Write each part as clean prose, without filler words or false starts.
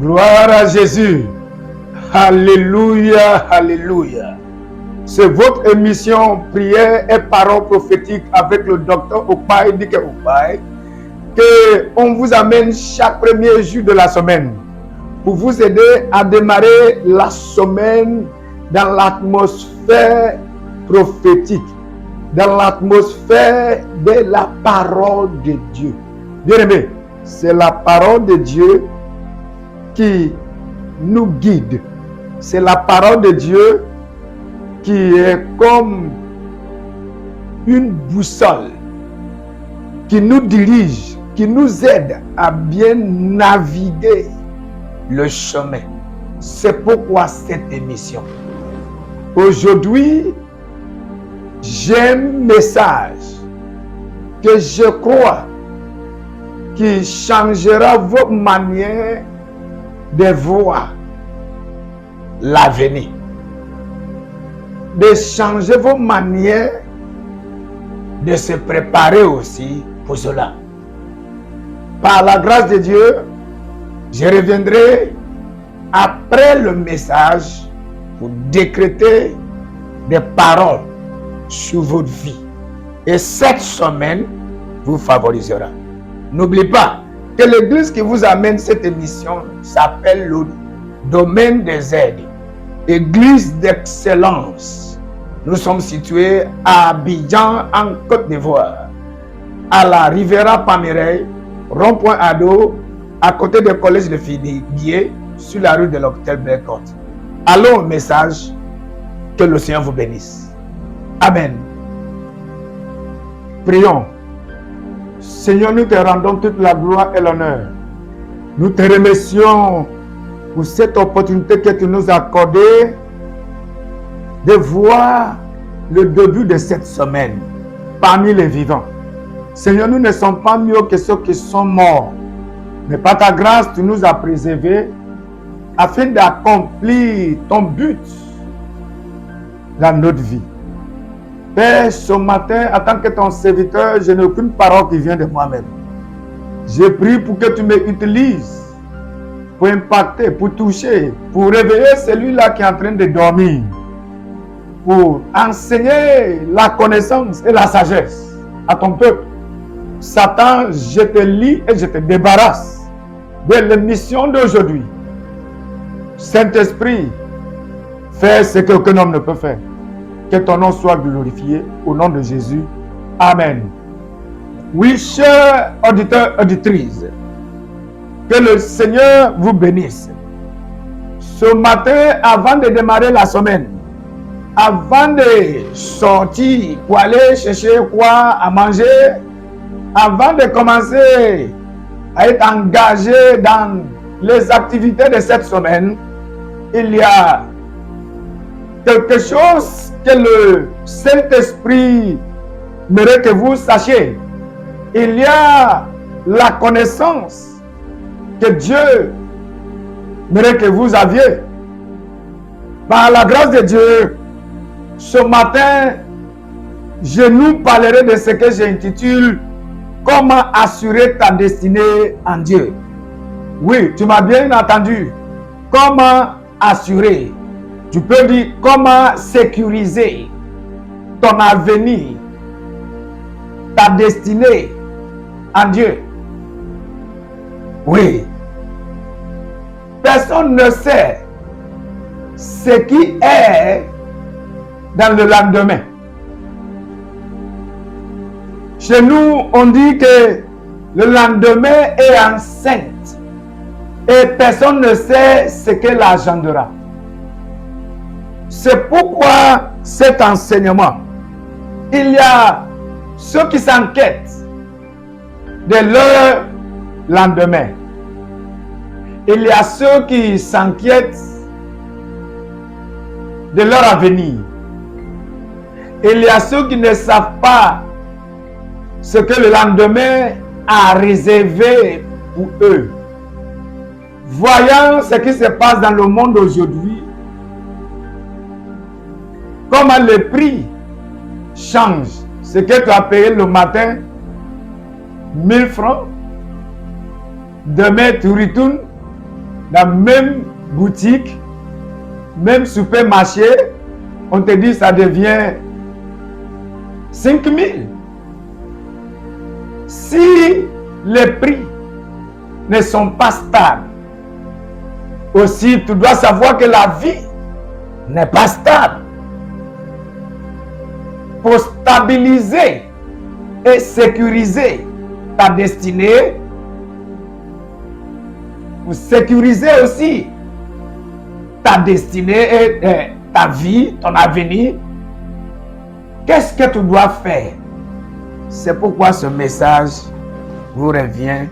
Gloire à Jésus. Alléluia, alléluia. C'est votre émission Prière et Paroles prophétiques avec le docteur Opaï Dike Opaï que on vous amène chaque premier jour de la semaine pour vous aider à démarrer la semaine dans l'atmosphère prophétique, dans l'atmosphère de la parole de Dieu. Bien-aimés, c'est la parole de Dieu qui nous guide. C'est la parole de Dieu qui est comme une boussole qui nous dirige, qui nous aide à bien naviguer le chemin. C'est pourquoi cette émission. Aujourd'hui, j'ai un message que je crois qui changera votre manière de voir l'avenir, de changer vos manières de se préparer aussi pour cela. Par la grâce de Dieu, je reviendrai après le message pour décréter des paroles sur votre vie. Et cette semaine vous favorisera. N'oubliez pas que l'église qui vous amène cette émission s'appelle le Domaine des Aides, Église d'excellence. Nous sommes situés à Abidjan, en Côte d'Ivoire, à la Riviera Pamireille, rond-point Ado, à côté du collège de Fidiguier, sur la rue de l'hôpital Bellecote. Allons au message, que le Seigneur vous bénisse. Amen. Prions. Seigneur, nous te rendons toute la gloire et l'honneur. Nous te remercions pour cette opportunité que tu nous as accordée de voir le début de cette semaine parmi les vivants. Seigneur, nous ne sommes pas mieux que ceux qui sont morts, mais par ta grâce, tu nous as préservés afin d'accomplir ton but dans notre vie. Père, ce matin, en tant que ton serviteur, je n'ai aucune parole qui vient de moi-même. Je prie pour que tu m'utilises pour impacter, pour toucher, pour réveiller celui-là qui est en train de dormir, pour enseigner la connaissance et la sagesse à ton peuple. Satan, je te lie et je te débarrasse de l'émission d'aujourd'hui. Saint-Esprit, fais ce qu'aucun homme ne peut faire. Que ton nom soit glorifié au nom de Jésus. Amen. Oui, chers auditeurs, auditrices, que le Seigneur vous bénisse. Ce matin, avant de démarrer la semaine, avant de sortir pour aller chercher quoi à manger, avant de commencer à être engagé dans les activités de cette semaine, il y a quelque chose que le Saint-Esprit mérite que vous sachiez. Il y a la connaissance que Dieu mérite que vous aviez. Par la grâce de Dieu, ce matin, je nous parlerai de ce que j'intitule « Comment assurer ta destinée en Dieu ». Oui, tu m'as bien entendu. Comment assurer? Tu peux dire comment sécuriser ton avenir, ta destinée en Dieu. Oui. Personne ne sait ce qui est dans le lendemain. Chez nous, on dit que le lendemain est enceinte et personne ne sait ce qu'elle engendrera. C'est pourquoi cet enseignement, il y a ceux qui s'inquiètent de leur lendemain. Il y a ceux qui s'inquiètent de leur avenir. Il y a ceux qui ne savent pas ce que le lendemain a réservé pour eux. Voyant ce qui se passe dans le monde aujourd'hui, comment le prix change. Ce que tu as payé le matin, 1000 francs, demain tu retournes dans la même boutique, même supermarché, on te dit ça devient 5 000. Si les prix ne sont pas stables, aussi tu dois savoir que la vie n'est pas stable. Pour stabiliser et sécuriser ta destinée, pour sécuriser aussi ta destinée et ta vie, ton avenir, qu'est-ce que tu dois faire? C'est pourquoi ce message vous revient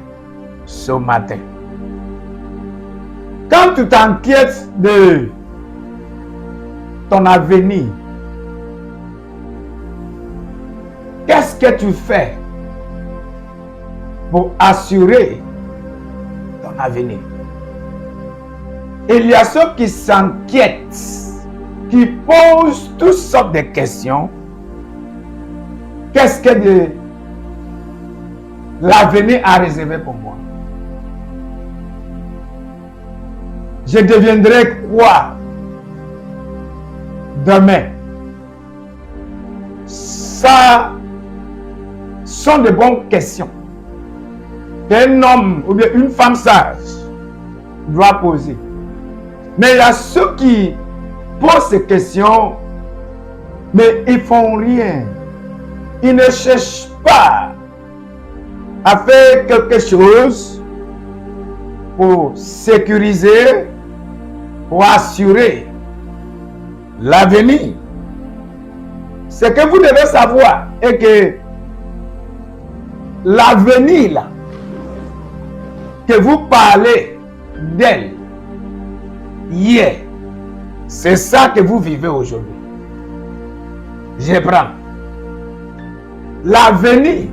ce matin. Quand tu t'inquiètes de ton avenir, qu'est-ce que tu fais pour assurer ton avenir? Il y a ceux qui s'inquiètent, qui posent toutes sortes de questions. Qu'est-ce que l'avenir a réservé pour moi? Je deviendrai quoi demain? Ça sont de bonnes questions qu'un homme ou bien une femme sage doit poser. Mais il y a ceux qui posent ces questions, mais ils font rien. Ils ne cherchent pas à faire quelque chose pour sécuriser, pour assurer l'avenir. Ce que vous devez savoir est que l'avenir là, que vous parlez d'elle hier, c'est ça que vous vivez aujourd'hui. Je prends. L'avenir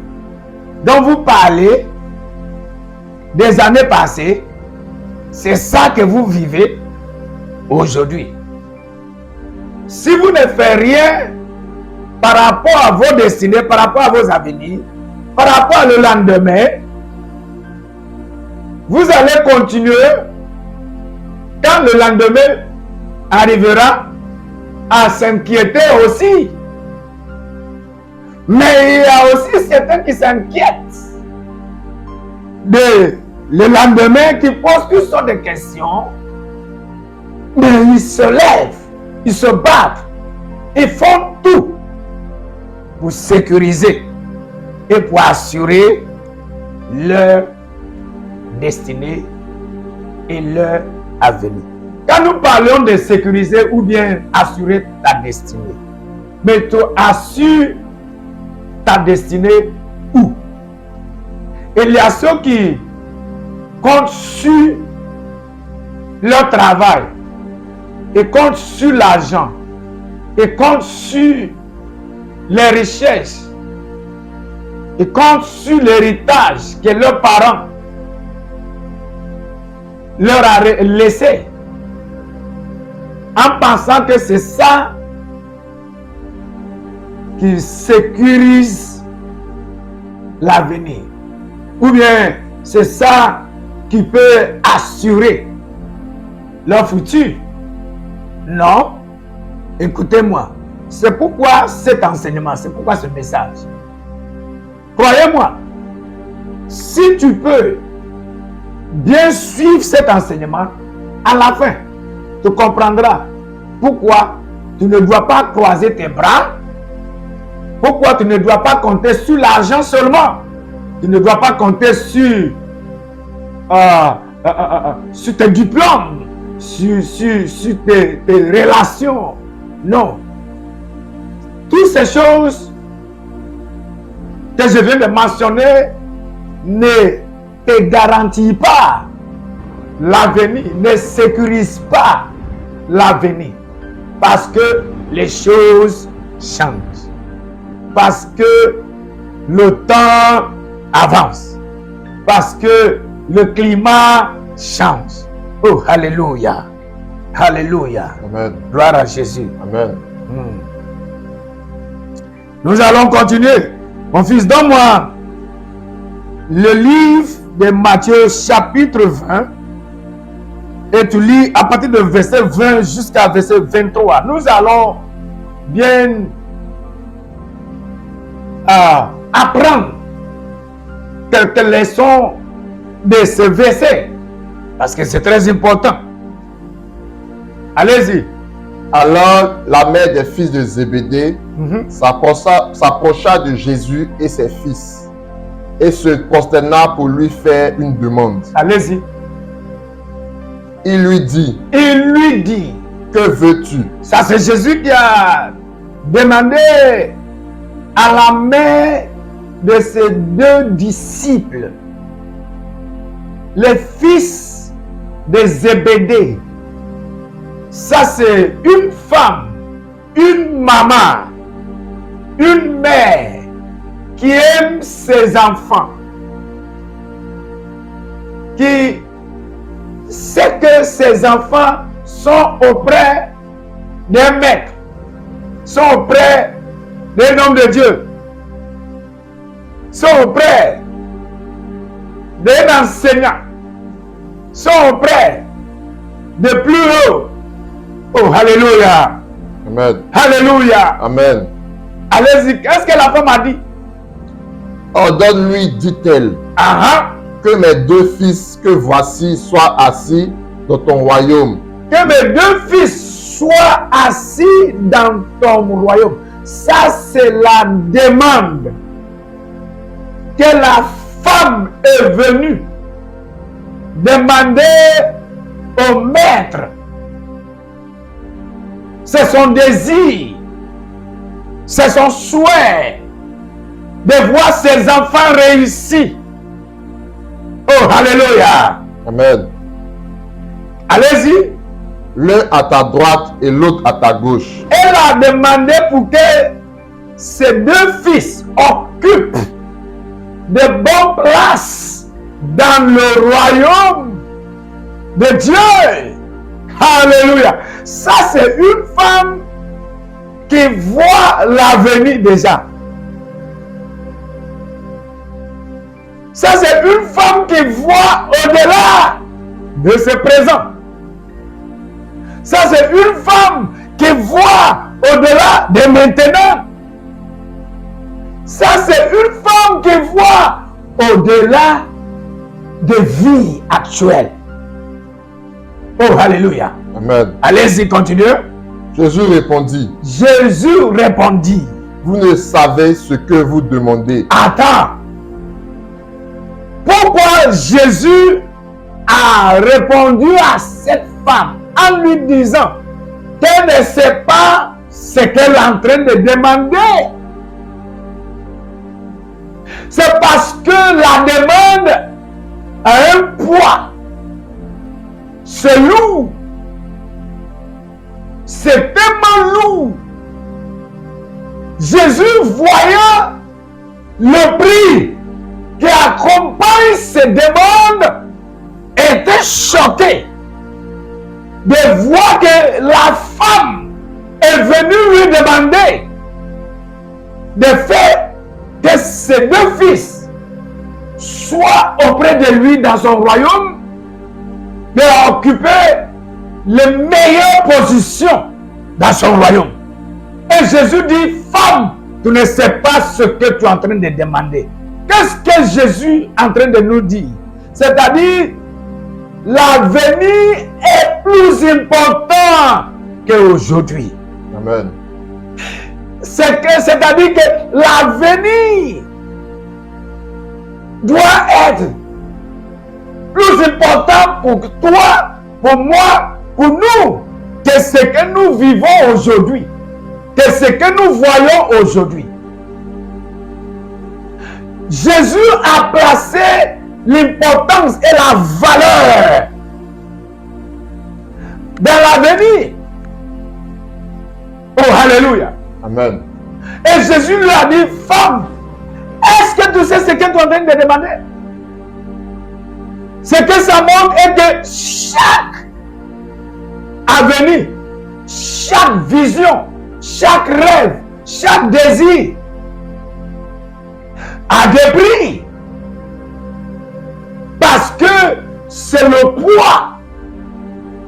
dont vous parlez des années passées, c'est ça que vous vivez aujourd'hui. Si vous ne faites rien par rapport à vos destinées, par rapport à vos avenirs, par rapport au lendemain, vous allez continuer quand le lendemain arrivera à s'inquiéter aussi. Mais il y a aussi certains qui s'inquiètent de le lendemain, qui posent toutes sortes de questions, mais ils se lèvent, ils se battent, ils font tout pour sécuriser et pour assurer leur destinée et leur avenir. Quand nous parlons de sécuriser ou bien assurer ta destinée, mais tu assures ta destinée où? Il y a ceux qui comptent sur leur travail, et comptent sur l'argent, et comptent sur les richesses, et comptent sur l'héritage que leurs parents leur a laissé, en pensant que c'est ça qui sécurise l'avenir, ou bien c'est ça qui peut assurer leur futur. Non, écoutez-moi, c'est pourquoi cet enseignement, c'est pourquoi ce message. Croyez-moi, si tu peux bien suivre cet enseignement, à la fin, tu comprendras pourquoi tu ne dois pas croiser tes bras, pourquoi tu ne dois pas compter sur l'argent seulement, tu ne dois pas compter sur tes diplômes, sur tes relations. Non. Toutes ces choses que je viens de mentionner ne te garantissent pas l'avenir, ne sécurisent pas l'avenir. Parce que les choses changent. Parce que le temps avance. Parce que le climat change. Oh, alléluia. Alléluia. Amen. Gloire à Jésus. Amen. Nous allons continuer. Mon fils, donne-moi le livre de Matthieu chapitre 20, et tu lis à partir de verset 20 jusqu'à verset 23. Nous allons bien apprendre quelques leçons de ce verset parce que c'est très important. Allez-y. Alors la mère des fils de Zébédée s'approcha de Jésus et ses fils et se prosterna pour lui faire une demande. Allez-y. Il lui dit, que veux-tu? Ça, c'est Jésus qui a demandé à la mère de ses deux disciples, les fils de Zébédée. Ça, c'est une femme, une maman, une mère qui aime ses enfants, qui sait que ses enfants sont auprès d'un maître, sont auprès d'un homme de Dieu, sont auprès d'un enseignant, sont auprès de plus haut. Oh, alléluia. Amen. Alléluia. Amen. Allez-y, qu'est-ce que la femme a dit? Ordonne-lui, dit-elle, que mes deux fils que voici soient assis dans ton royaume. Que mes deux fils soient assis dans ton royaume. Ça, c'est la demande que la femme est venue demander au maître. C'est son désir, c'est son souhait de voir ses enfants réussir. Oh, alléluia. Amen. Allez-y. L'un à ta droite et l'autre à ta gauche. Elle a demandé pour que ses deux fils occupent de bonnes places dans le royaume de Dieu. Alléluia. Ça, c'est une femme qui voit l'avenir déjà. Ça, c'est une femme qui voit au-delà de ce présent. Ça, c'est une femme qui voit au-delà de maintenant. Ça, c'est une femme qui voit au-delà de vie actuelle. Oh, alléluia. Amen. Allez-y, continuez. Jésus répondit. Vous ne savez ce que vous demandez. Attends. Pourquoi Jésus a répondu à cette femme en lui disant qu'elle ne sait pas ce qu'elle est en train de demander? C'est parce que la demande a un poids. C'est lourd. C'est tellement lourd. Jésus, voyant le prix qui accompagne ces demandes, était choqué de voir que la femme est venue lui demander de faire que ses deux fils soient auprès de lui dans son royaume, d'occuper les meilleures positions dans son royaume. Et Jésus dit, femme, tu ne sais pas ce que tu es en train de demander. Qu'est-ce que Jésus est en train de nous dire? C'est-à-dire, l'avenir est plus important qu'aujourd'hui. Amen. C'est-à-dire que l'avenir doit être plus important pour toi, pour moi, pour nous, que ce que nous vivons aujourd'hui, que ce que nous voyons aujourd'hui. Jésus a placé l'importance et la valeur dans l'avenir. Oh, alléluia. Amen. Et Jésus lui a dit, femme, est-ce que tu sais ce que tu es en train de demander? Ce que ça montre est que chaque avenir, chaque vision, chaque rêve, chaque désir a des prix. Parce que c'est le poids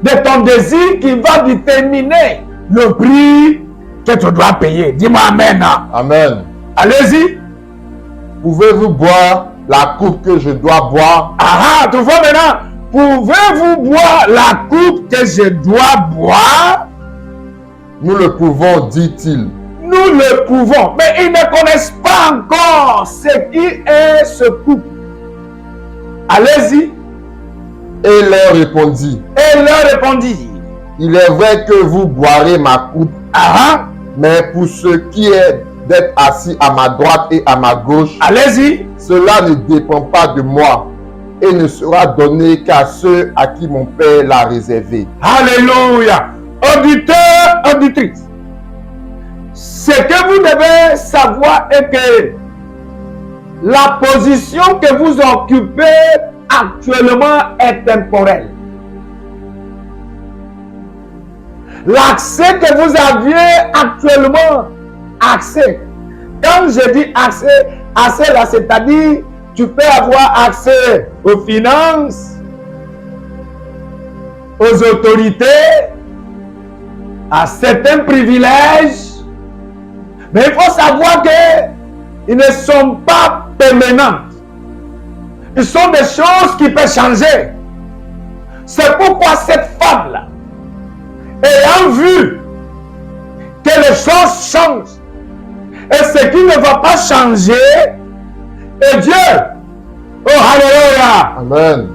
de ton désir qui va déterminer le prix que tu dois payer. Dis-moi Amen. Amen. Allez-y. Pouvez-vous boire la coupe que je dois boire? Ah, tu vois maintenant. Pouvez-vous boire la coupe que je dois boire? Nous le pouvons, dit-il. Nous le pouvons. Mais ils ne connaissent pas encore ce qui est ce coupe. Allez-y. Et leur répondit. Et leur répondit. Il est vrai que vous boirez ma coupe, Ah, mais pour ce qui est d'être assis à ma droite et à ma gauche, allez-y. cela ne dépend pas de moi et ne sera donné qu'à ceux à qui mon Père l'a réservé. Alléluia. Auditeurs, auditrices. Ce que vous devez savoir est que la position que vous occupez actuellement est temporelle. L'accès que vous aviez actuellement, accès. Quand je dis accès, accès là, c'est-à-dire tu peux avoir accès aux finances, aux autorités, à certains privilèges. Mais il faut savoir qu'ils ne sont pas permanents. Ils sont des choses qui peuvent changer. C'est pourquoi cette femme-là, ayant vu que les choses changent, et ce qui ne va pas changer, et Dieu, oh alléluia, Amen.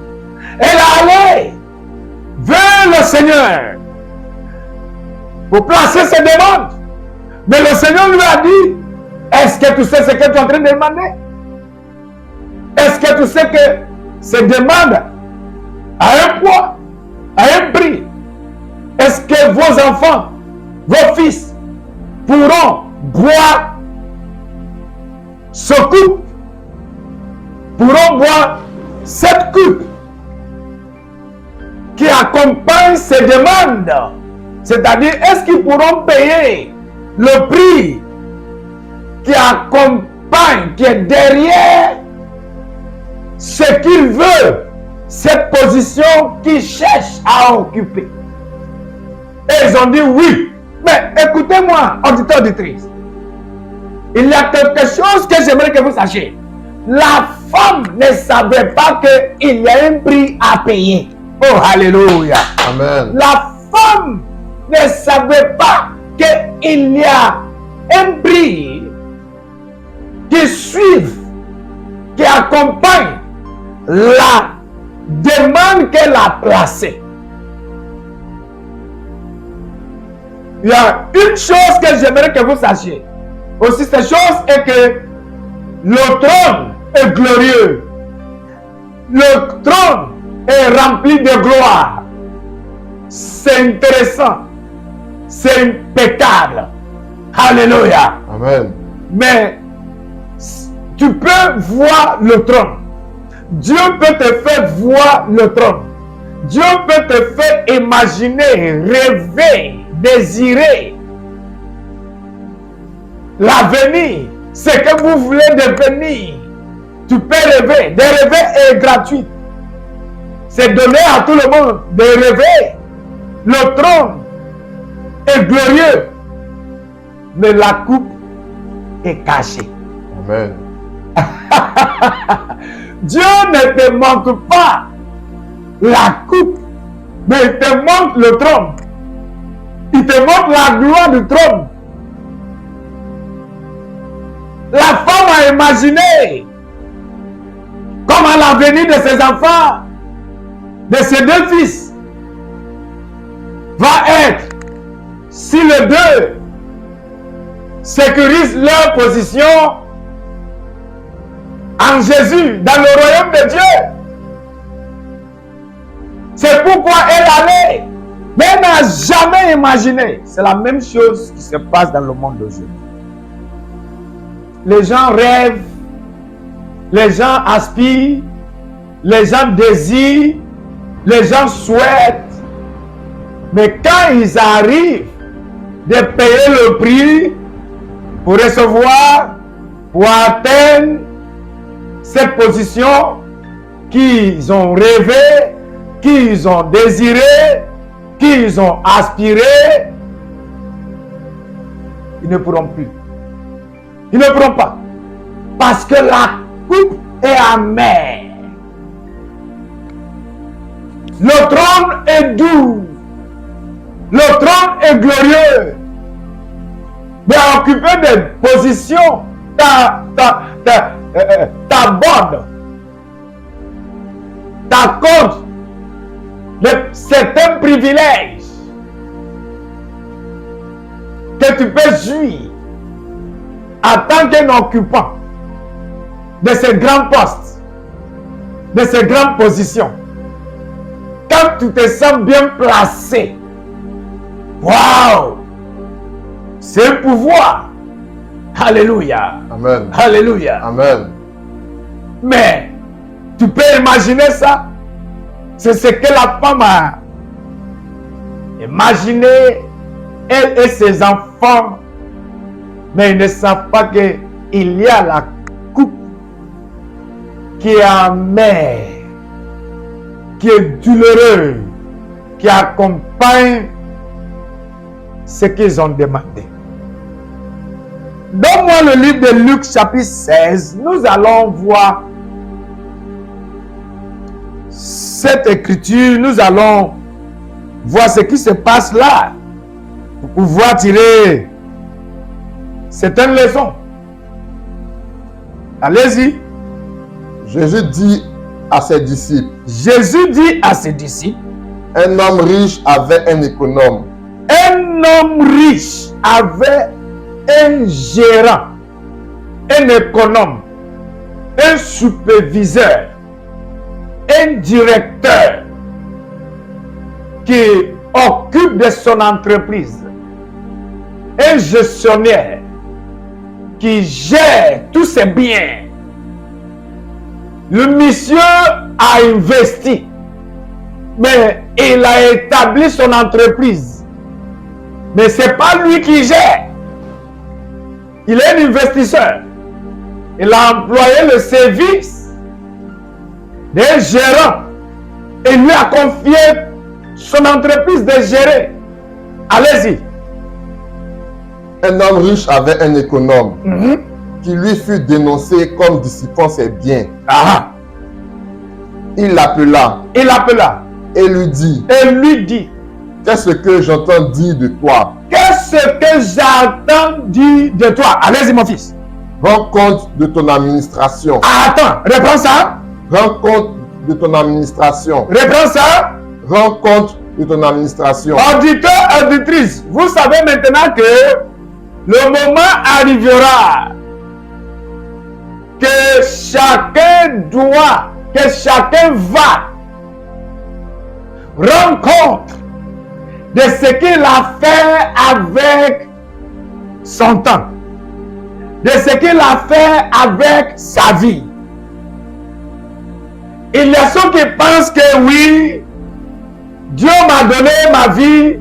elle est allée vers le Seigneur pour placer ses demandes. Mais le Seigneur lui a dit, est-ce que tu sais ce que tu es en train de demander? Est-ce que tu sais que ces demandes a un poids, a un prix? Est-ce que vos enfants, vos fils pourront boire ce coupe? Pourront boire cette coupe qui accompagne ces demandes? C'est-à-dire, est-ce qu'ils pourront payer le prix qui accompagne, qui est derrière ce qu'il veut, cette position qu'il cherche à occuper? Et ils ont dit oui. Mais écoutez-moi, auditeurs, auditrices. Il y a quelque chose que j'aimerais que vous sachiez. La femme ne savait pas qu'il y a un prix à payer. Oh, alléluia. Amen. La femme ne savait pas qu'il y a un prix qui suit, qui accompagne la demande qu'elle a placée. Il y a une chose que j'aimerais que vous sachiez. Aussi, cette chose est que le trône est glorieux. Le trône est rempli de gloire. C'est intéressant. C'est impeccable. Alléluia. Amen. Mais tu peux voir le trône. Dieu peut te faire voir le trône. Dieu peut te faire imaginer, rêver, désirer l'avenir, ce que vous voulez devenir. Tu peux rêver. De rêver est gratuit. C'est donné à tout le monde de rêver. Le trône est glorieux, mais la coupe est cachée. Amen. Dieu ne te manque pas la coupe, mais il te montre le trône. Il te montre la gloire du trône. La femme a imaginé comment l'avenir de ses enfants, de ses deux fils, va être si les deux sécurisent leur position en Jésus, dans le royaume de Dieu. C'est pourquoi elle allait. Mais elle n'a jamais imaginé. C'est la même chose qui se passe dans le monde d'aujourd'hui. Les gens rêvent, les gens aspirent, les gens désirent, les gens souhaitent. Mais quand ils arrivent de payer le prix pour recevoir, pour atteindre cette position qu'ils ont rêvé, qu'ils ont désiré, qu'ils ont aspiré, ils ne pourront plus. Ils ne pourront pas. Parce que la coupe est amère. Le trône est doux. Le trône est glorieux. Mais occuper des positions t'aborde, t'accorde certains privilèges que tu peux jouir en tant qu'un occupant de ces grands postes, de ces grandes positions. Quand tu te sens bien placé, waouh, c'est un pouvoir. Alléluia. Amen. Alléluia. Amen. Mais tu peux imaginer ça? C'est ce que la femme a imaginé, elle et ses enfants. Mais ils ne savent pas qu'il y a la coupe qui est amère, qui est douloureuse, qui accompagne ce qu'ils ont demandé. Donne-moi le livre de Luc chapitre 16. Nous allons voir cette écriture. Nous allons voir ce qui se passe là pour pouvoir tirer certaines leçons. Allez-y. Jésus dit à ses disciples. Jésus dit à ses disciples. Un homme riche avait un économe. Un homme riche avait un gérant, un économe, un superviseur, un directeur qui occupe de son entreprise, un gestionnaire qui gère tous ses biens. Le monsieur a investi, mais il a établi son entreprise. Mais ce n'est pas lui qui gère. Il est un investisseur. Il a employé le service d'un gérant et lui a confié son entreprise de gérer. Allez-y. Un homme riche avait un économe qui lui fut dénoncé comme dissipant ses biens. Ah. Il l'appela. Il l'appela. Et lui dit. Et lui dit. Qu'est-ce que j'entends dire de toi? Qu'est-ce que j'entends dire de toi? Allez-y, mon fils. Rends compte de ton administration. Attends, reprends ça. Rends compte de ton administration. Reprends ça. Rends compte de ton administration. Auditeur, auditrice, vous savez maintenant que le moment arrivera que chacun doit, que chacun va rendre compte de ce qu'il a fait avec son temps, de ce qu'il a fait avec sa vie. Il y a ceux qui pensent que oui, Dieu m'a donné ma vie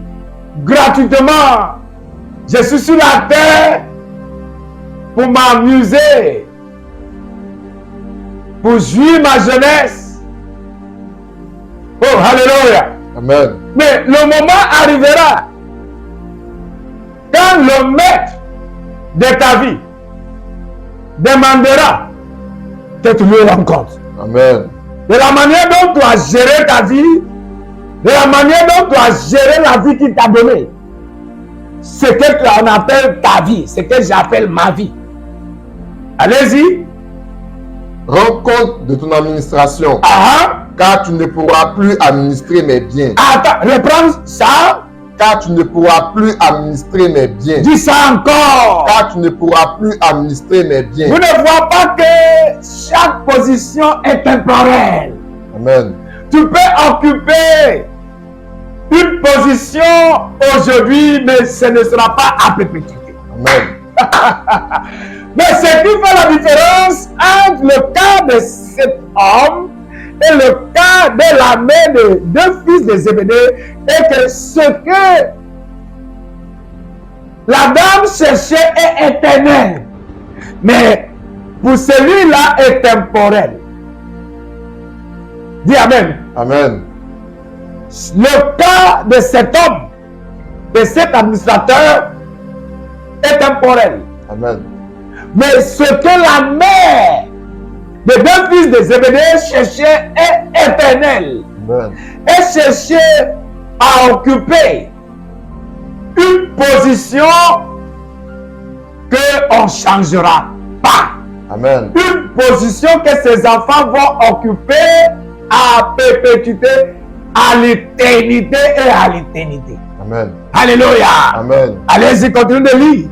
gratuitement. Je suis sur la terre pour m'amuser, pour jouir ma jeunesse. Oh, alléluia. Amen. Mais le moment arrivera quand le maître de ta vie demandera que tu lui rendes compte. Amen. De la manière dont tu as géré ta vie, de la manière dont tu as géré la vie qu'il t'a donnée. Ce que tu en appelles ta vie, ce que j'appelle ma vie. Allez-y. Rends compte de ton administration. Ah, Car tu ne pourras plus administrer mes biens. attends, reprends ça. Car tu ne pourras plus administrer mes biens. Dis ça encore. Car tu ne pourras plus administrer mes biens. Vous ne voyez pas que chaque position est temporelle. Amen. Tu peux occuper une position aujourd'hui, mais ce ne sera pas à perpétuité. Amen. Mais ce qui fait la différence entre le cas de cet homme et le cas de la mère de deux fils de Zébédée est que ce que la dame cherchait est éternel. Mais pour celui-là est temporel. Dis Amen. Amen. Le cas de cet homme, de cet administrateur, est temporel. Amen. Mais ce que la mère des deux fils de Zébédée cherchait est éternel. Amen. Elle cherchait à occuper une position qu'on ne changera pas. Amen. Une position que ses enfants vont occuper à perpétuité, à l'éternité et à l'éternité. Amen. Alléluia. Amen. Allez-y, continuez de lire.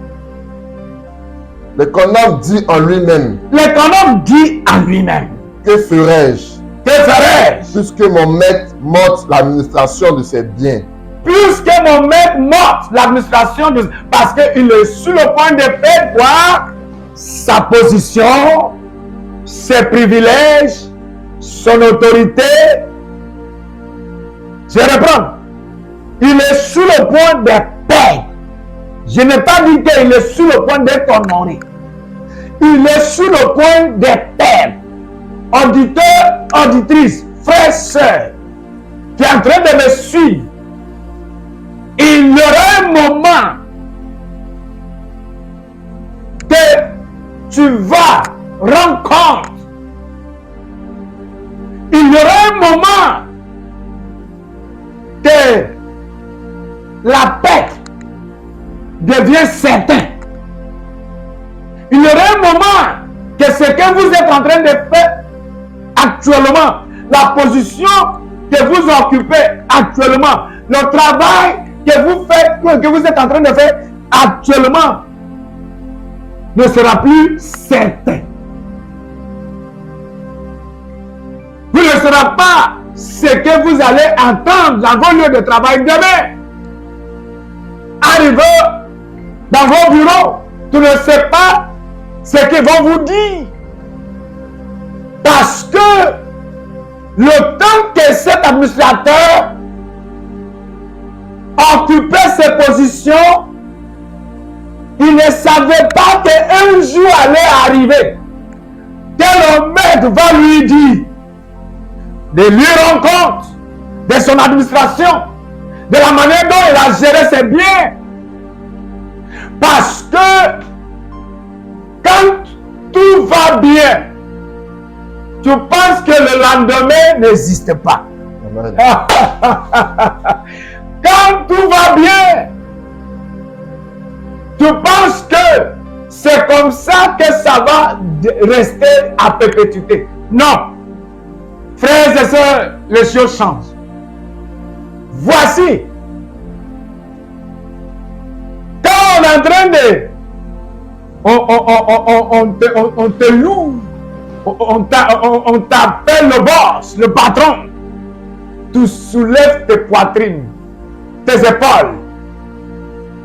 L'économe dit en lui-même, L'économe dit en lui-même, que ferai-je que ferai-je puisque mon maître m'ôte l'administration de ses biens? plus que mon maître monte l'administration de... Parce qu'il est sur le point de faire quoi? Sa position, ses privilèges, son autorité. Je reprends. Il est sur le point de perdre. Je n'ai pas dit qu'il est sur le point d'être honoré. Il est sur le point de perdre. Auditeur, auditrice, frère, sœur, qui est en train de me suivre. Il y aura un moment que tu vas rendre compte. Il y aura un moment que la perte devient certain. Il y aura un moment que ce que vous êtes en train de faire actuellement, la position que vous occupez actuellement, le travail que vous faites, que vous êtes en train de faire actuellement, ne sera plus certain. Vous ne serez pas ce que vous allez entendre dans vos lieux de travail demain. Arrivé dans vos bureaux, tu ne sais pas ce qu'ils vont vous dire. Parce que le temps que cet administrateur occupait ses positions, il ne savait pas qu'un jour allait arriver, que le maître va lui dire de lui rendre compte de son administration, de la manière dont il a géré ses biens. Parce que quand tout va bien, tu penses que le lendemain n'existe pas. Amen. Quand tout va bien, tu penses que c'est comme ça que ça va rester à perpétuité. Non. Frères et sœurs, les choses changent. Voici. Quand on est en train de... On te loue. On t'appelle le boss, le patron. Tu soulèves tes poitrines, tes épaules.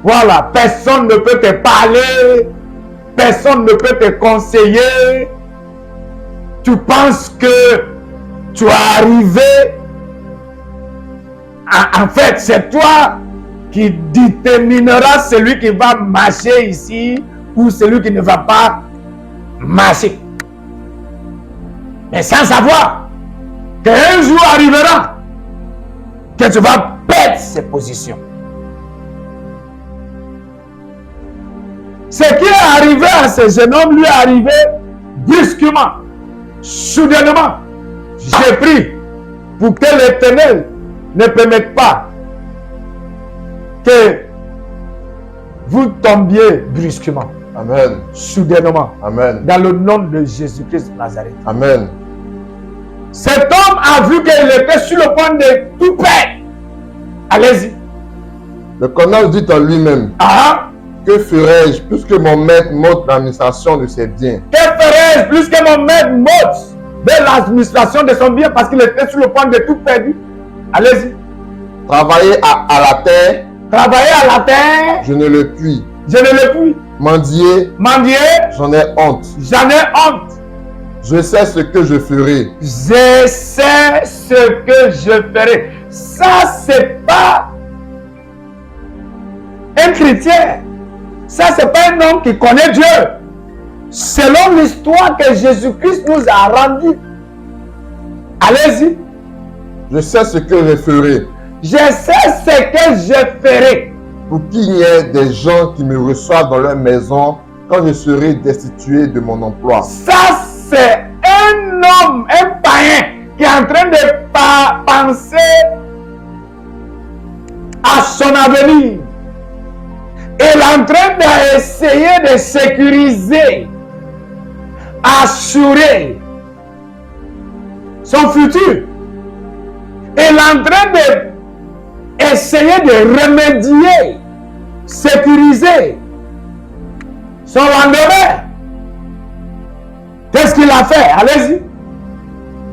Voilà, personne ne peut te parler, personne ne peut te conseiller. Tu penses que tu es arrivé. En fait, c'est toi qui déterminera celui qui va marcher ici ou celui qui ne va pas marcher. Mais sans savoir qu'un jour arrivera que tu vas perdre ces positions. Ce qui est arrivé à ce jeune homme lui est arrivé brusquement, soudainement. J'ai pris pour que l'Éternel ne permette pas que vous tombiez brusquement. Amen. Soudainement. Amen. Dans le nom de Jésus-Christ de Nazareth. Amen. Cet homme a vu qu'il était sur le point de tout perdre. Allez-y. Le connasse dit en lui-même, Ah, que ferai-je puisque mon maître m'ôte l'administration de ses biens? que ferais-je plus que mon maître m'ôte de l'administration de son bien parce qu'il était sur le point de tout perdre? Allez-y. Travailler à la terre, Travailler à la terre, je ne le puis. je ne le puis. Mendier, Mendier, j'en ai honte. j'en ai honte. Je sais ce que je ferai. Je sais ce que je ferai. Ça, c'est pas un chrétien. Ça, c'est pas un homme qui connaît Dieu. Selon l'histoire que Jésus-Christ nous a rendue. Allez-y. Je sais ce que je ferai. Je sais ce que je ferai. Pour qu'il y ait des gens qui me reçoivent dans leur maison quand je serai destitué de mon emploi. Ça, c'est un homme, un païen, qui est en train de penser à son avenir. Il est en train d'essayer de sécuriser, assurer son futur. Il est en train d'essayer de remédier, sécuriser son lendemain. Qu'est-ce qu'il a fait? Allez-y.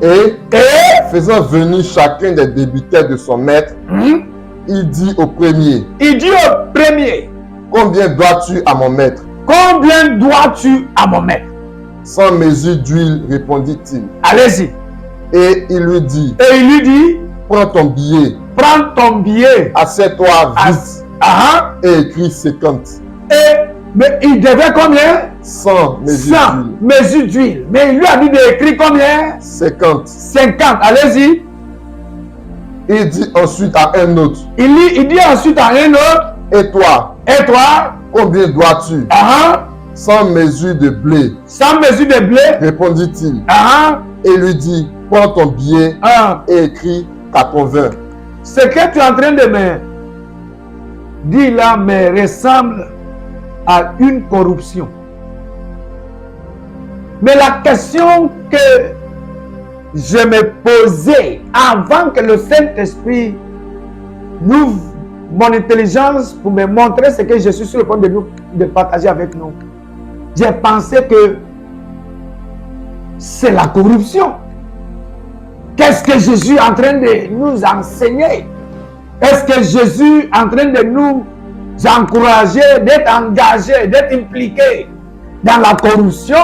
Et faisant venir chacun des débiteurs de son maître, il dit au premier, combien dois-tu à mon maître? Combien dois-tu à mon maître? 100 mesures d'huile, répondit-il. Allez-y. Et il lui dit, prends ton billet, assieds-toi vite et écris 50. Mais il devait combien? 100 mesures d'huile. Mais il lui a dit d'écrire combien? 50. Allez-y. Il dit ensuite à un autre. Il dit ensuite à un autre. Et toi? Combien dois-tu? 100 mesures de blé. 100 mesures de blé. Répondit-il. Et lui dit, prends ton billet et écris 80. Ce que tu es en train de me dire là me ressemble à une corruption. Mais la question que je me posais avant que le Saint-Esprit m'ouvre mon intelligence pour me montrer ce que je suis sur le point de partager avec nous, j'ai pensé que c'est la corruption. Qu'est-ce que Jésus est en train de nous enseigner? Est-ce que Jésus est en train de nous encourager, d'être engagé, d'être impliqué dans la corruption?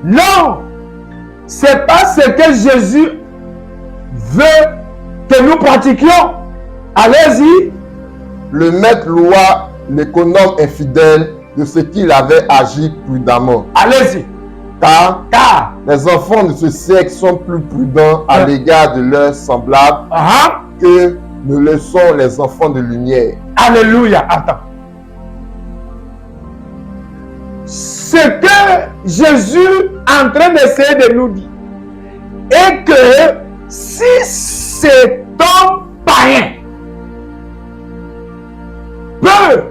Non! C'est pas ce que Jésus veut que nous pratiquions. Allez-y. Le maître loua l'économe infidèle de ce qu'il avait agi prudemment. Allez-y. Car les enfants de ce siècle sont plus prudents à l'égard de leurs semblables que ne le sont les enfants de lumière. Alléluia. Attends. Ce que Jésus est en train d'essayer de nous dire est que si cet homme païen peut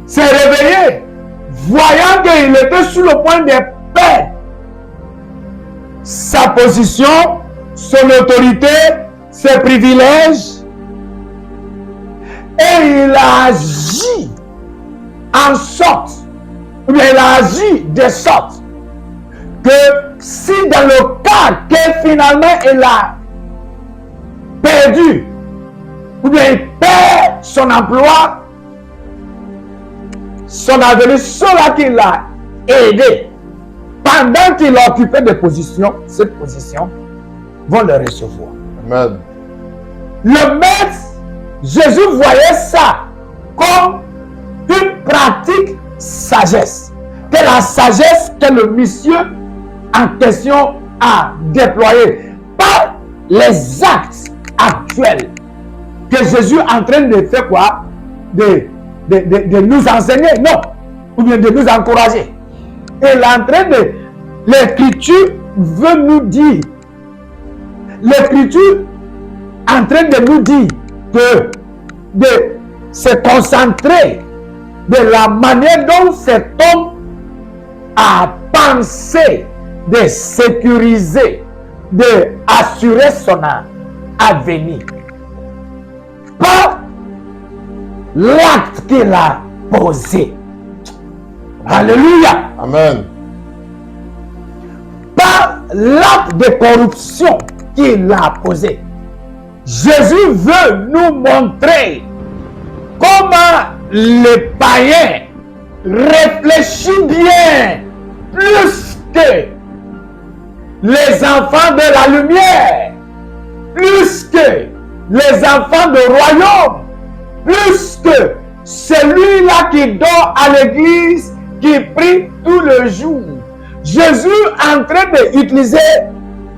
se réveiller, voyant qu'il était sur le point de perdre sa position, son autorité, ses privilèges, et il a agi en sorte, ou bien il a agi de sorte que si dans le cas que finalement il a perdu, ou bien il perd son emploi, son avenir, ceux-là qu'il a aidé pendant qu'il a occupé des positions, cette position, vont le recevoir. Amen. Le maître, Jésus voyait ça comme une pratique sagesse. Que la sagesse que le monsieur en question a déployée, pas les actes actuels que Jésus est en train de faire quoi? De nous enseigner, non, ou bien de nous encourager. Il est en train de... L'Écriture veut nous dire, l'Écriture est en train de nous dire que de se concentrer de la manière dont cet homme a pensé de sécuriser, de assurer son avenir. Pas l'acte qu'il a posé. Alléluia. Amen. Pas l'acte de corruption qu'il a posé. Jésus veut nous montrer comment le païen réfléchit bien plus que les enfants de la lumière, plus que les enfants de royaume, plus que celui-là qui dort à l'église, qui prie tout le jour. Jésus est en train d'utiliser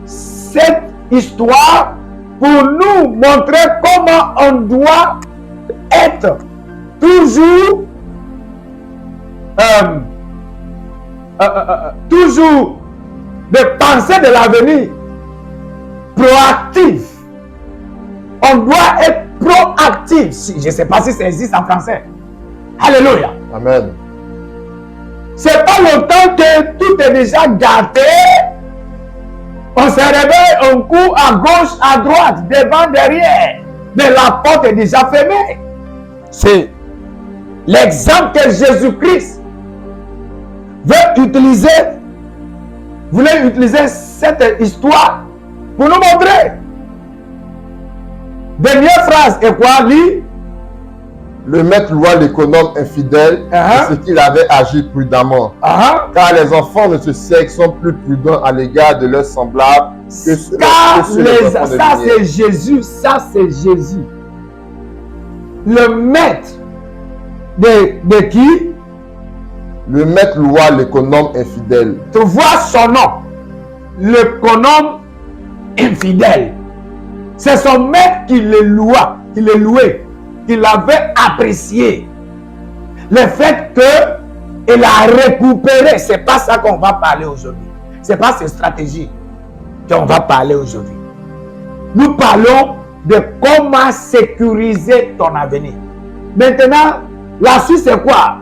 cette histoire pour nous montrer comment on doit être toujours toujours de penser de l'avenir proactif. On doit être proactif. Je ne sais pas si ça existe en français. Alléluia. Amen. C'est pas longtemps que tout est déjà gâté. On se réveille, on court à gauche, à droite, devant, derrière. Mais la porte est déjà fermée. C'est l'exemple que Jésus-Christ voulait utiliser cette histoire pour nous montrer. Dernière phrase est quoi, lui? Le maître loua l'économe infidèle de ce qu'il avait agi prudemment. Car les enfants de ce siècle sont plus prudents à l'égard de leurs semblables que ceux des enfants de ça lumière. c'est Jésus, ça c'est Jésus. Le maître de qui? Le maître loua l'économe infidèle. Tu vois son nom. L'économe infidèle. C'est son maître qui le loua, qui le louait, qui l'avait apprécié. Le fait qu'il a récupéré, c'est pas ça qu'on va parler aujourd'hui. C'est pas cette stratégie qu'on va parler aujourd'hui. Nous parlons de comment sécuriser ton avenir. Maintenant, la suite c'est quoi?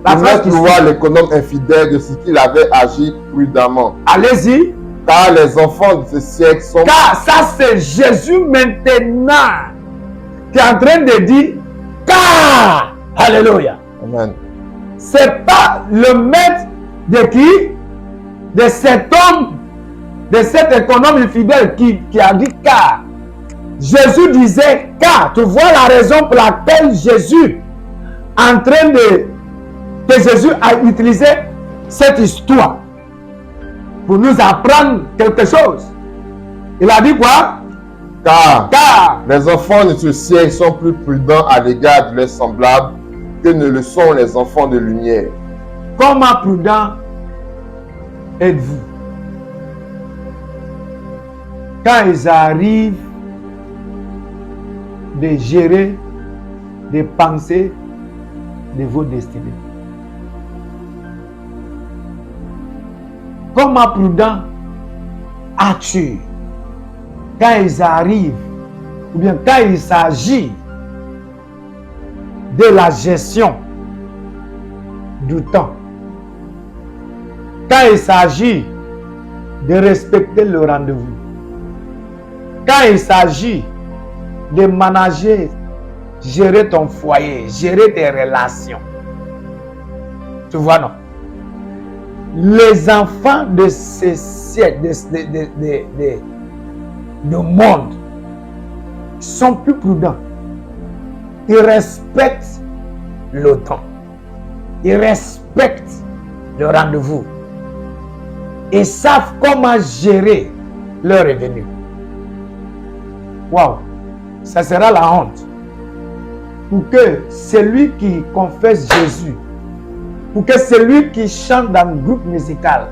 La Le phrase maître qui loua suit. l'économe infidèle de ce qu'il avait agi prudemment. Allez-y. Car les enfants de ce siècle sont... Car ça c'est Jésus maintenant qui est en train de dire car. Alléluia. Amen. C'est pas le maître de qui? De cet homme, de cet économe infidèle qui a dit car. Jésus disait car. Tu vois la raison pour laquelle Jésus en train de... que Jésus a utilisé cette histoire pour nous apprendre quelque chose. Il a dit quoi? Car les enfants de ce siècle sont plus prudents à l'égard de leurs semblables que ne le sont les enfants de lumière. comment prudent êtes-vous? Quand ils arrivent de gérer des pensées de vos destinées. Comment prudent as-tu quand ils arrivent, ou bien quand il s'agit de la gestion du temps, quand il s'agit de respecter le rendez-vous, quand il s'agit de manager, gérer ton foyer, gérer tes relations. Tu vois, non? Les enfants de ce siècle, de monde, sont plus prudents. Ils respectent le temps. Ils respectent le rendez-vous. Ils savent comment gérer leurs revenus. Waouh! Ça sera la honte. Pour que celui qui confesse Jésus, pour que celui qui chante dans le groupe musical,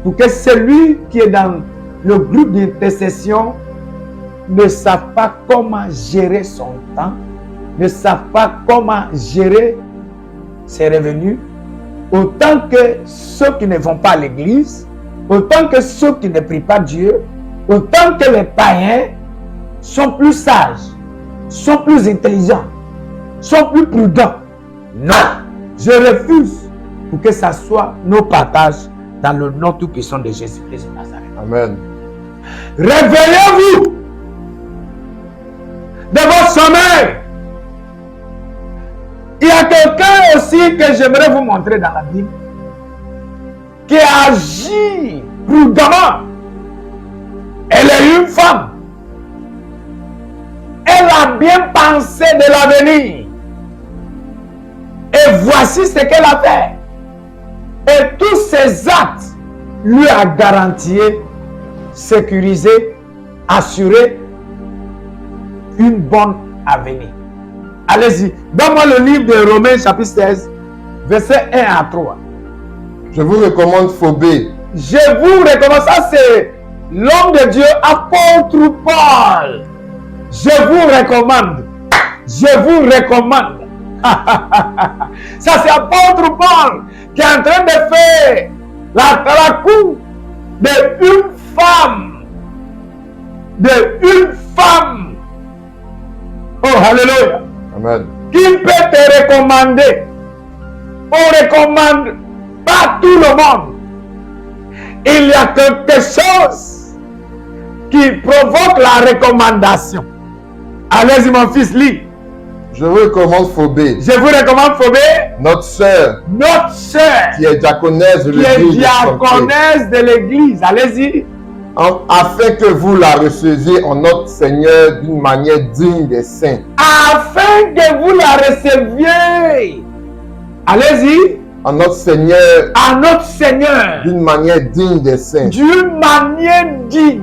pour que celui qui est dans le groupe d'intercession ne savent pas comment gérer son temps, ne savent pas comment gérer ses revenus, autant que ceux qui ne vont pas à l'église, autant que ceux qui ne prient pas Dieu, autant que les païens sont plus sages, sont plus intelligents, sont plus prudents. Non, je refuse pour que ça soit nos partages dans le nom tout-puissant de Jésus-Christ de Nazareth. Amen. Réveillez-vous de votre sommeil. Il y a quelqu'un aussi que j'aimerais vous montrer dans la Bible qui agit prudemment. Elle est une femme. Elle a bien pensé de l'avenir. Et voici ce qu'elle a fait. Et tous ses actes lui a garanti, sécurisé, assuré une bonne avenir. Allez-y. Donne-moi le livre de Romains chapitre 16, versets 1 à 3. Je vous recommande Phobé. Je vous recommande, ça c'est l'homme de Dieu, apôtre Paul, je vous recommande. Je vous recommande. Ça, c'est apôtre Paul qui est en train de faire la cour d'une femme. D'une femme. Oh, alléluia. Amen. Qui peut te recommander? On recommande pas tout le monde. Il y a quelque chose qui provoque la recommandation. Allez-y, mon fils, lis. Je vous recommande Phobé. Je vous recommande Phobé. Notre sœur. Notre sœur. Qui est diaconesse de l'église. Qui est diaconesse de l'église. Allez-y. Afin que vous la receviez en notre Seigneur d'une manière digne des saints. Afin que vous la receviez. Allez-y. En notre Seigneur. À notre Seigneur. D'une manière digne des saints. D'une manière digne.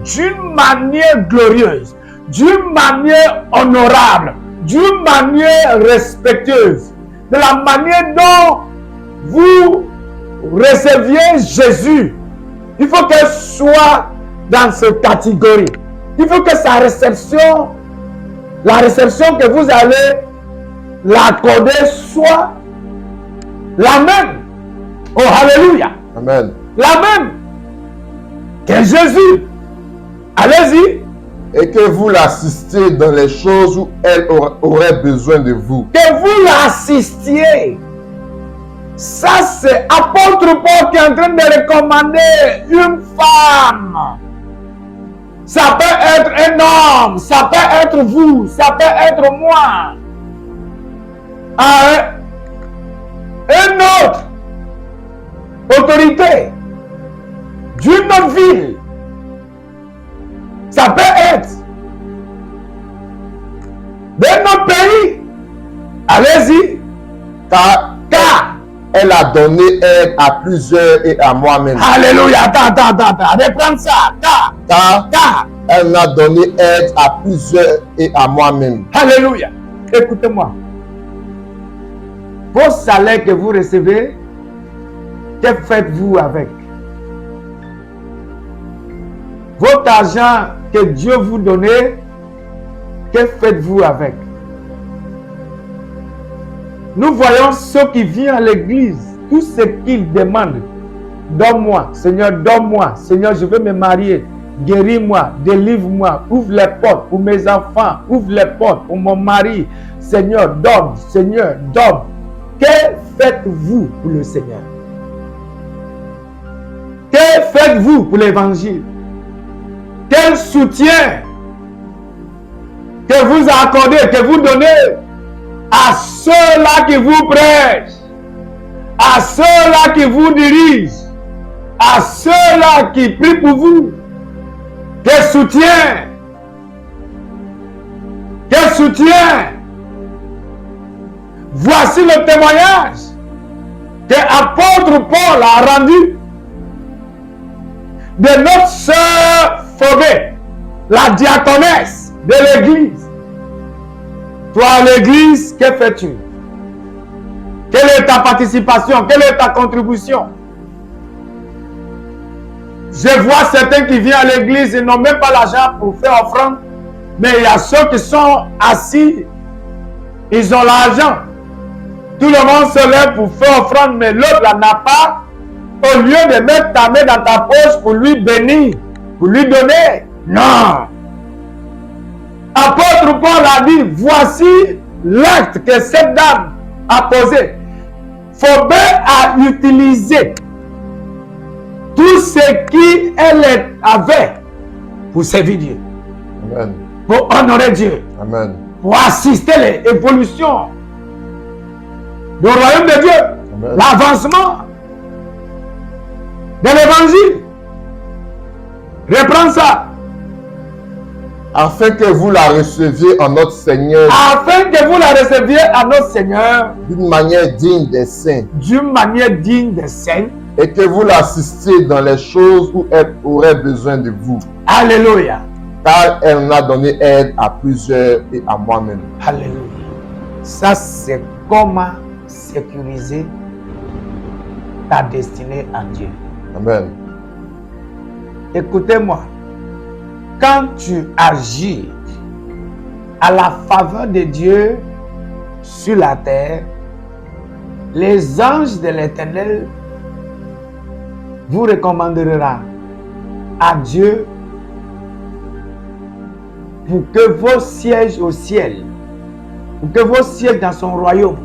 D'une manière glorieuse. D'une manière honorable. D'une manière respectueuse. De la manière dont vous receviez Jésus. Il faut qu'elle soit dans cette catégorie. Il faut que sa réception, la réception que vous allez l'accorder soit la même. Oh, alléluia. Amen. La même que Jésus. Allez-y. Et que vous l'assistiez dans les choses où elle aurait besoin de vous. Que vous l'assistiez. Ça, c'est apôtre Paul qui est en train de recommander une femme. Ça peut être un homme, ça peut être vous, ça peut être moi. Un autre autorité d'une autre ville. Ça peut être d'un autre pays. Allez-y. Car elle a donné aide à plusieurs et à moi-même. Alléluia. Attends. Reprends ça. Car elle m'a donné aide à plusieurs et à moi-même. Alléluia. Écoutez-moi. Vos salaires que vous recevez, que faites-vous avec? Votre argent que Dieu vous donne, que faites-vous avec? Nous voyons ceux qui viennent à l'église, tout ce qu'ils demandent. Donne-moi, Seigneur, donne-moi. Seigneur, je veux me marier. Guéris-moi, délivre-moi, ouvre les portes pour mes enfants, ouvre les portes pour mon mari. Seigneur, donne, Seigneur, donne. Que faites-vous pour le Seigneur? Que faites-vous pour l'évangile? Quel soutien que vous accordez, que vous donnez à ceux-là qui vous prêchent, à ceux-là qui vous dirigent, à ceux-là qui prient pour vous? Quel soutien! Quel soutien! Voici le témoignage que l'apôtre Paul a rendu de notre sœur Phobé, la diaconesse de l'église. Toi, à l'église, que fais-tu? Quelle est ta participation? Quelle est ta contribution? Je vois certains qui viennent à l'église, ils n'ont même pas l'argent pour faire offrande. Mais il y a ceux qui sont assis, ils ont l'argent. Tout le monde se lève pour faire offrande, mais l'autre là n'a pas. Au lieu de mettre ta main dans ta poche pour lui bénir, pour lui donner. Non. Apôtre Paul a dit, voici l'acte que cette dame a posé. Phobé a utilisé tout ce qu'elle avait pour servir Dieu. Amen. Pour honorer Dieu. Amen. Pour assister l'évolution du royaume de Dieu. L'avancement de l'évangile. Reprends ça. Afin que vous la receviez en notre Seigneur. Afin que vous la receviez à notre Seigneur. D'une manière digne des saints. D'une manière digne des saints. Et que vous l'assistiez dans les choses où elle aurait besoin de vous. Alléluia. Car elle m'a donné aide à plusieurs et à moi-même. Alléluia. Ça, c'est comment sécuriser ta destinée en Dieu. Amen. Écoutez-moi. Quand tu agis à la faveur de Dieu sur la terre, les anges de l'Éternel vous recommanderont à Dieu pour que vos sièges au ciel, pour que vos sièges dans son royaume,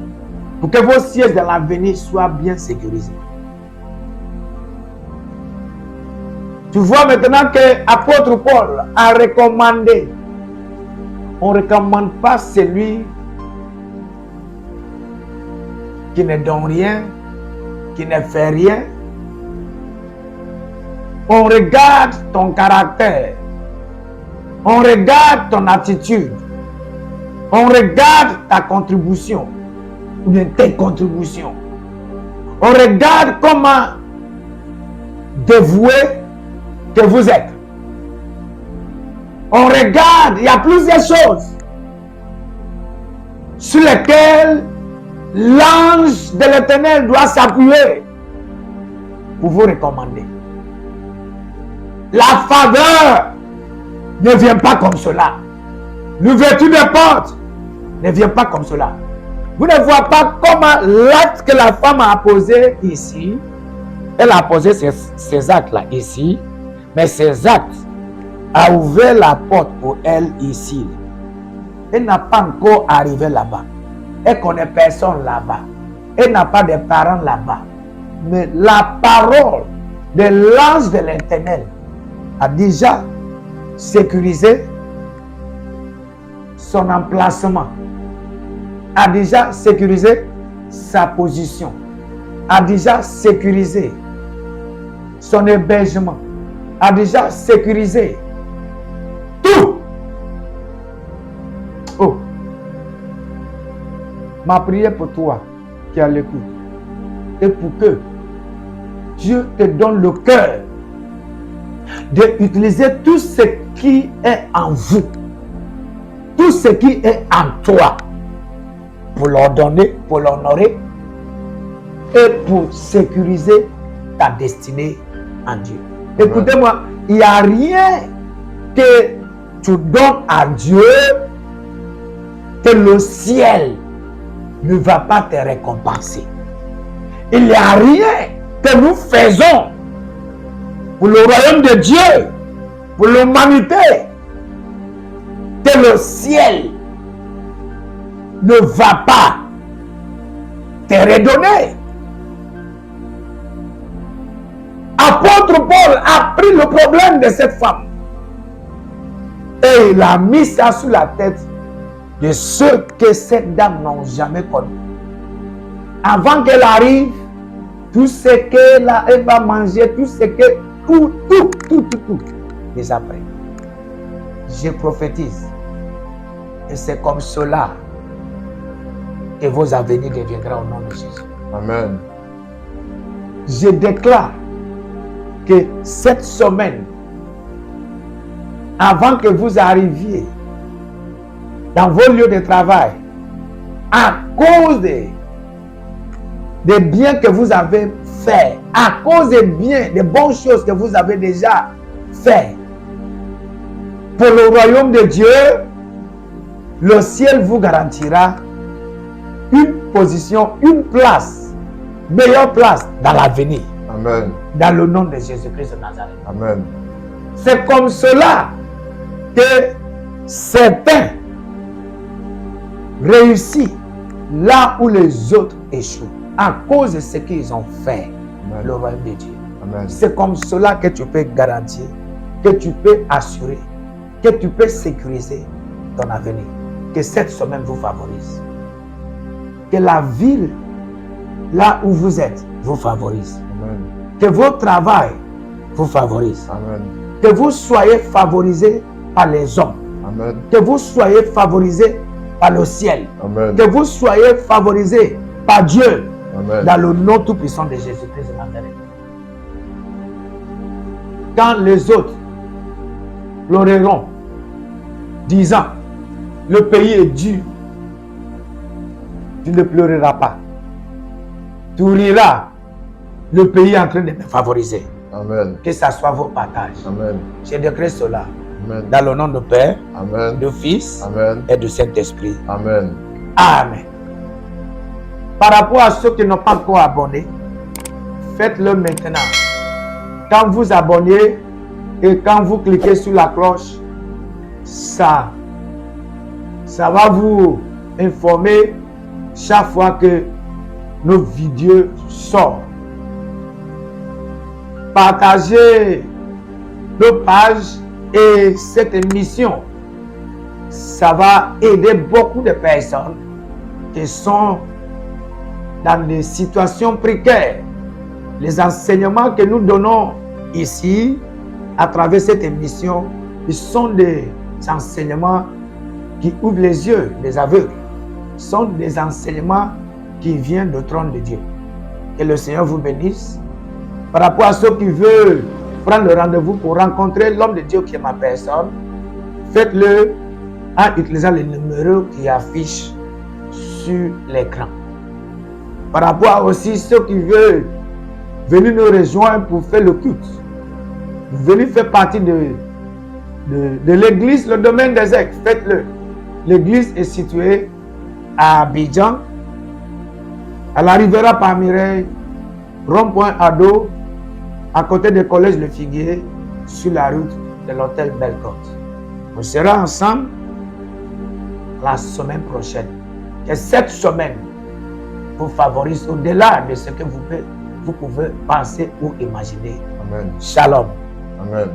pour que vos sièges dans l'avenir soient bien sécurisés. Tu vois maintenant que l'apôtre Paul a recommandé. On ne recommande pas celui qui ne donne rien, qui ne fait rien. On regarde ton caractère. On regarde ton attitude. On regarde ta contribution ou bien tes contributions. On regarde comment dévoué que vous êtes. On regarde, il y a plusieurs choses sur lesquelles l'ange de l'Éternel doit s'appuyer pour vous recommander. La faveur ne vient pas comme cela. L'ouverture des portes ne vient pas comme cela. Vous ne voyez pas comment l'acte que la femme a posé ici, elle a posé ces actes-là ici, mais ces actes a ouvert la porte pour elle ici. Elle n'a pas encore arrivé là-bas. Elle ne connaît personne là-bas. Elle n'a pas de parents là-bas. Mais la parole de l'ange de l'Éternel a déjà sécurisé son emplacement, a déjà sécurisé sa position, a déjà sécurisé son hébergement, a déjà sécurisé tout. Oh, ma prière pour toi qui as l'écoute est pour que Dieu te donne le cœur d'utiliser tout ce qui est en vous, tout ce qui est en toi, pour leur donner, pour l'honorer et pour sécuriser ta destinée en Dieu. Écoutez-moi, il n'y a rien que tu donnes à Dieu que le ciel ne va pas te récompenser. Il n'y a rien que nous faisons pour le royaume de Dieu, pour l'humanité, que le ciel ne va pas te redonner. Apôtre Paul a pris le problème de cette femme et il a mis ça sur la tête de ceux que cette dame n'ont jamais connu. Avant qu'elle arrive, tout ce qu'elle va manger, tout ce que tout, les après. Je prophétise. Et c'est comme cela que vos avenirs deviendront au nom de Jésus. Amen. Je déclare que cette semaine, avant que vous arriviez dans vos lieux de travail, à cause des biens que vous avez faits, à cause des biens, des bonnes choses que vous avez déjà faites, pour le royaume de Dieu, le ciel vous garantira une position, une place, meilleure place dans l'avenir. Amen. Dans le nom de Jésus-Christ de Nazareth. Amen. C'est comme cela que certains réussissent là où les autres échouent, à cause de ce qu'ils ont fait. Amen. Le royaume de Dieu. Amen. C'est comme cela que tu peux garantir, que tu peux assurer, que tu peux sécuriser ton avenir. Que cette semaine vous favorise. Que la ville, là où vous êtes, vous favorise. Amen. Que votre travail vous favorise. Amen. Que vous soyez favorisés par les hommes. Amen. Que vous soyez favorisés par le ciel. Amen. Que vous soyez favorisés par Dieu. Amen. Dans le nom tout-puissant de Jésus-Christ de Nazareth. Quand les autres pleureront, disant, le pays est dur, tu ne pleureras pas. Tu riras, le pays est en train de me favoriser. Amen. Que ça soit vos partages. Amen. Je décrète cela. Amen. Dans le nom de Père, Amen. de Fils Amen. et de Saint-Esprit. Amen. Amen. Par rapport à ceux qui n'ont pas encore abonné, faites-le maintenant. Quand vous abonnez et quand vous cliquez sur la cloche, ça va vous informer chaque fois que nos vidéos sortent. Partagez nos pages et cette émission. Ça va aider beaucoup de personnes qui sont dans des situations précaires. Les enseignements que nous donnons ici, à travers cette émission, ils sont des enseignements qui ouvrent les yeux des aveugles. Ce sont des enseignements qui viennent du trône de Dieu. Que le Seigneur vous bénisse. Par rapport à ceux qui veulent prendre le rendez-vous pour rencontrer l'homme de Dieu qui est ma personne, faites-le en utilisant les numéros qui affichent sur l'écran. Par rapport à aussi ceux qui veulent venir nous rejoindre pour faire le culte, venir faire partie de l'église, le domaine des Aigues, faites-le. L'église est située à Abidjan, à la Rivera Palmirail, rond-point Ado, à côté du collège Le Figuier, sur la route de l'hôtel Bellecote. On sera ensemble la semaine prochaine. Que cette semaine vous favorise au-delà de ce que vous pouvez penser ou imaginer. Amen. Shalom. Amen.